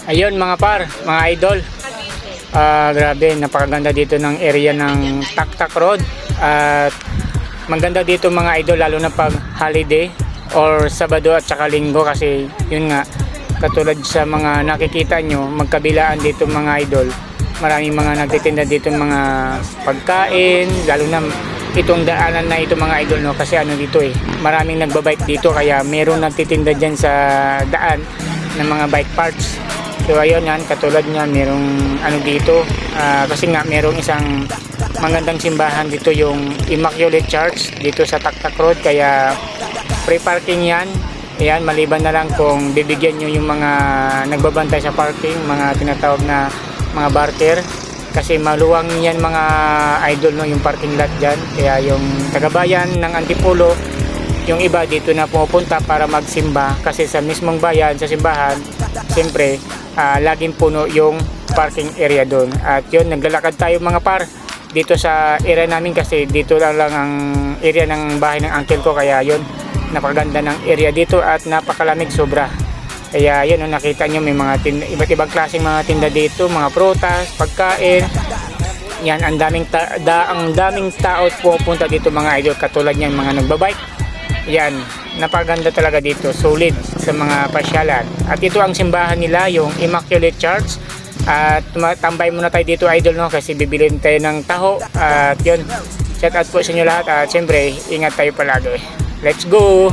Ayun mga par, mga idol. Grabe, napakaganda dito ng area ng Taktak Road. At maganda dito mga idol lalo na pag holiday or Sabado at saka Linggo kasi yun nga katulad sa mga nakikita nyo magkabilaan dito mga idol. Maraming mga nagtitinda dito mga pagkain, lalo na itong daanan na ito mga idol no kasi ano dito maraming nagbabike dito kaya meron nagtitinda dyan sa daan ng mga bike parts. So ayun yan, katulad niyan merong ano dito kasi nga merong isang magandang simbahan dito yung Immaculate Church dito sa Taktak Road kaya free parking yan. Ayan, maliban na lang kung bibigyan nyo yung mga nagbabantay sa parking, mga tinatawag na mga barter kasi maluwang yan mga idol no yung parking lot dyan. Kaya yung tagabayan ng Antipolo yung iba dito na pumupunta para magsimba kasi sa mismong bayan sa simbahan siyempre laging puno yung parking area doon. At yun, naglalakad tayo mga par dito sa area namin kasi dito lang ang area ng bahay ng uncle ko kaya yun, napakaganda ng area dito at napakalamig sobra. Kaya yun, nakita nyo may mga iba't ibang klaseng mga tinda dito, mga prutas, pagkain. Yan, ang daming tao pupunta dito mga idol katulad niyan mga nagbabike. Yan, napaganda talaga dito, solid sa mga pasyalan. At ito ang simbahan nila, yung Immaculate Church. At tambay muna tayo dito idol no kasi bibilin tayo ng taho. At yun, shout out po sa inyo lahat at syempre ingat tayo palagi. Let's go!